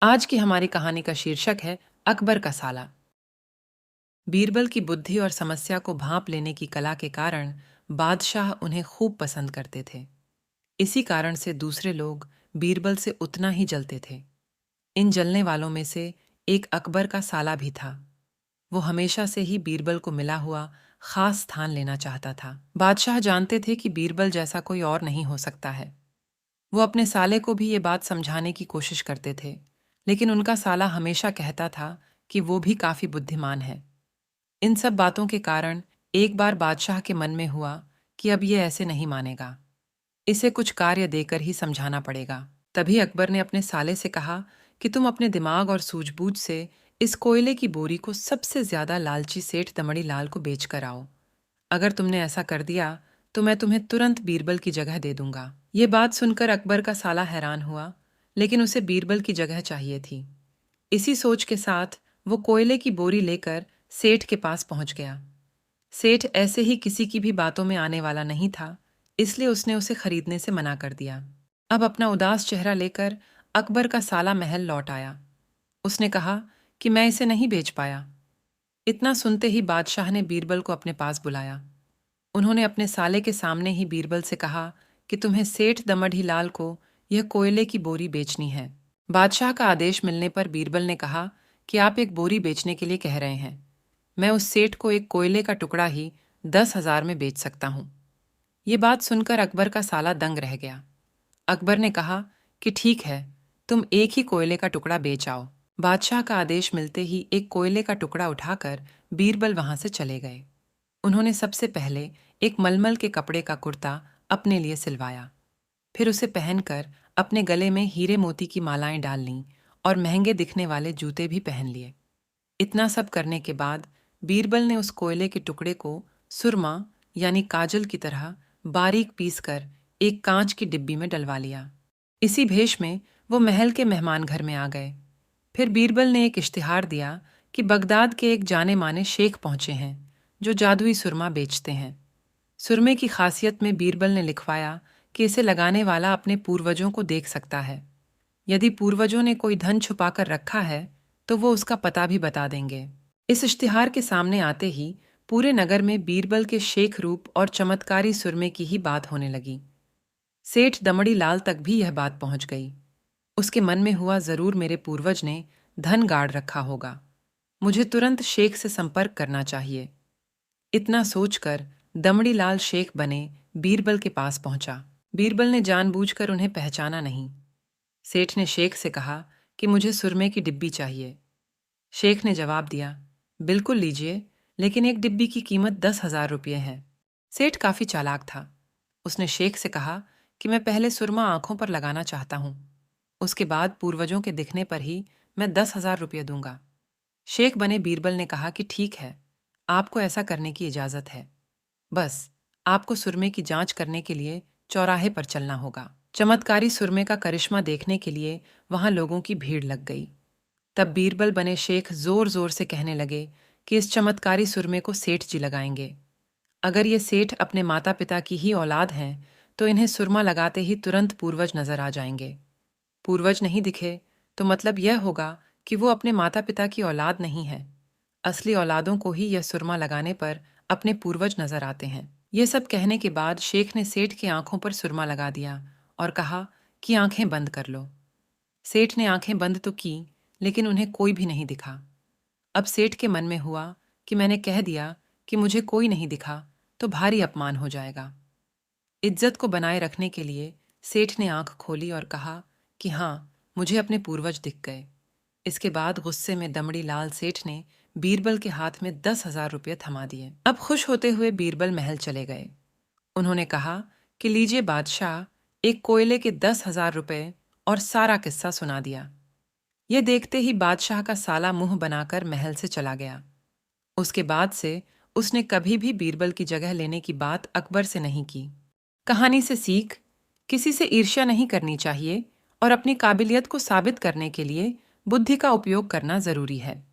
आज की हमारी कहानी का शीर्षक है अकबर का साला। बीरबल की बुद्धि और समस्या को भांप लेने की कला के कारण बादशाह उन्हें खूब पसंद करते थे। इसी कारण से दूसरे लोग बीरबल से उतना ही जलते थे। इन जलने वालों में से एक अकबर का साला भी था। वो हमेशा से ही बीरबल को मिला हुआ खास स्थान लेना चाहता था। बादशाह जानते थे कि बीरबल जैसा कोई और नहीं हो सकता है। वो अपने साले को भी ये बात समझाने की कोशिश करते थे, लेकिन उनका साला हमेशा कहता था कि वो भी काफी बुद्धिमान है। इन सब बातों के कारण एक बार बादशाह के मन में हुआ कि अब ये ऐसे नहीं मानेगा, इसे कुछ कार्य देकर ही समझाना पड़ेगा। तभी अकबर ने अपने साले से कहा कि तुम अपने दिमाग और सूझबूझ से इस कोयले की बोरी को सबसे ज्यादा लालची सेठ दमड़ी लाल को बेच कर आओ। अगर तुमने ऐसा कर दिया तो मैं तुम्हें तुरंत बीरबल की जगह दे दूंगा। ये बात सुनकर अकबर का साला हैरान हुआ, लेकिन उसे बीरबल की जगह चाहिए थी। इसी सोच के साथ वो कोयले की बोरी लेकर सेठ के पास पहुंच गया। सेठ ऐसे ही किसी की भी बातों में आने वाला नहीं था, इसलिए उसने उसे खरीदने से मना कर दिया। अब अपना उदास चेहरा लेकर अकबर का साला महल लौट आया। उसने कहा कि मैं इसे नहीं बेच पाया। इतना सुनते ही बादशाह ने बीरबल को अपने पास बुलाया। उन्होंने अपने साले के सामने ही बीरबल से कहा कि तुम्हें सेठ दमड़ी लाल को यह कोयले की बोरी बेचनी है। बादशाह का आदेश मिलने पर बीरबल ने कहा कि आप एक बोरी बेचने के लिए कह रहे हैं। मैं उस सेठ को एक कोयले का टुकड़ा ही 10,000 में बेच सकता हूं। ये बात सुनकर अकबर का साला दंग रह गया। अकबर ने कहा कि ठीक है, तुम एक ही कोयले का टुकड़ा बेच आओ। बादशाह का आदेश मिलते ही एक कोयले का टुकड़ा उठाकर बीरबल वहां से चले गए। उन्होंने सबसे पहले एक मलमल के कपड़े का कुर्ता अपने लिए सिलवाया। फिर उसे पहनकर अपने गले में हीरे मोती की मालाएं डाल लीं और महंगे दिखने वाले जूते भी पहन लिए। इतना सब करने के बाद बीरबल ने उस कोयले के टुकड़े को सुरमा यानी काजल की तरह बारीक पीस कर एक कांच की डिब्बी में डलवा लिया। इसी भेष में वो महल के मेहमान घर में आ गए। फिर बीरबल ने एक इश्तिहार दिया कि बगदाद के एक जाने माने शेख पहुंचे हैं जो जादुई सुरमा बेचते हैं। सुरमे की खासियत में बीरबल ने लिखवाया कि इसे लगाने वाला अपने पूर्वजों को देख सकता है। यदि पूर्वजों ने कोई धन छुपा कर रखा है तो वो उसका पता भी बता देंगे। इस इश्तिहार के सामने आते ही पूरे नगर में बीरबल के शेख रूप और चमत्कारी सुरमे की ही बात होने लगी। सेठ दमड़ी लाल तक भी यह बात पहुंच गई। उसके मन में हुआ, जरूर मेरे पूर्वज ने धन गाड़ रखा होगा। मुझे तुरंत शेख से संपर्क करना चाहिए। इतना सोचकर दमड़ी लाल शेख बने बीरबल के पास पहुंचा। बीरबल ने जानबूझकर उन्हें पहचाना नहीं। सेठ ने शेख से कहा कि मुझे सुरमे की डिब्बी चाहिए। शेख ने जवाब दिया, बिल्कुल लीजिए, लेकिन एक डिब्बी की कीमत 10,000 रुपये है। सेठ काफी चालाक था। उसने शेख से कहा कि मैं पहले सुरमा आंखों पर लगाना चाहता हूं, उसके बाद पूर्वजों के दिखने पर ही मैं 10,000 रुपये दूंगा। शेख बने बीरबल ने कहा कि ठीक है, आपको ऐसा करने की इजाजत है। बस आपको सुरमे की जांच करने के लिए चौराहे पर चलना होगा। चमत्कारी सुरमे का करिश्मा देखने के लिए वहां लोगों की भीड़ लग गई। तब बीरबल बने शेख जोर जोर से कहने लगे कि इस चमत्कारी सुरमे को सेठ जी लगाएंगे। अगर ये सेठ अपने माता पिता की ही औलाद हैं तो इन्हें सुरमा लगाते ही तुरंत पूर्वज नजर आ जाएंगे। पूर्वज नहीं दिखे तो मतलब यह होगा कि वो अपने माता पिता की औलाद नहीं है। असली औलादों को ही यह सुरमा लगाने पर अपने पूर्वज नजर आते हैं। ये सब कहने के बाद शेख ने सेठ की आंखों पर सुरमा लगा दिया और कहा कि आंखें बंद कर लो। सेठ ने आंखें बंद तो की, लेकिन उन्हें कोई भी नहीं दिखा। अब सेठ के मन में हुआ कि मैंने कह दिया कि मुझे कोई नहीं दिखा तो भारी अपमान हो जाएगा। इज्जत को बनाए रखने के लिए सेठ ने आंख खोली और कहा कि हाँ, मुझे अपने पूर्वज दिख गए। इसके बाद गुस्से में दमड़ी लाल सेठ ने बीरबल के हाथ में 10,000 रुपये थमा दिए। अब खुश होते हुए बीरबल महल चले गए। उन्होंने कहा कि लीजिए बादशाह, एक कोयले के 10,000 रुपये, और सारा किस्सा सुना दिया। यह देखते ही बादशाह का साला मुंह बनाकर महल से चला गया। उसके बाद से उसने कभी भी बीरबल की जगह लेने की बात अकबर से नहीं की। कहानी से सीख, किसी से ईर्ष्या नहीं करनी चाहिए और अपनी काबिलियत को साबित करने के लिए बुद्धि का उपयोग करना जरूरी है।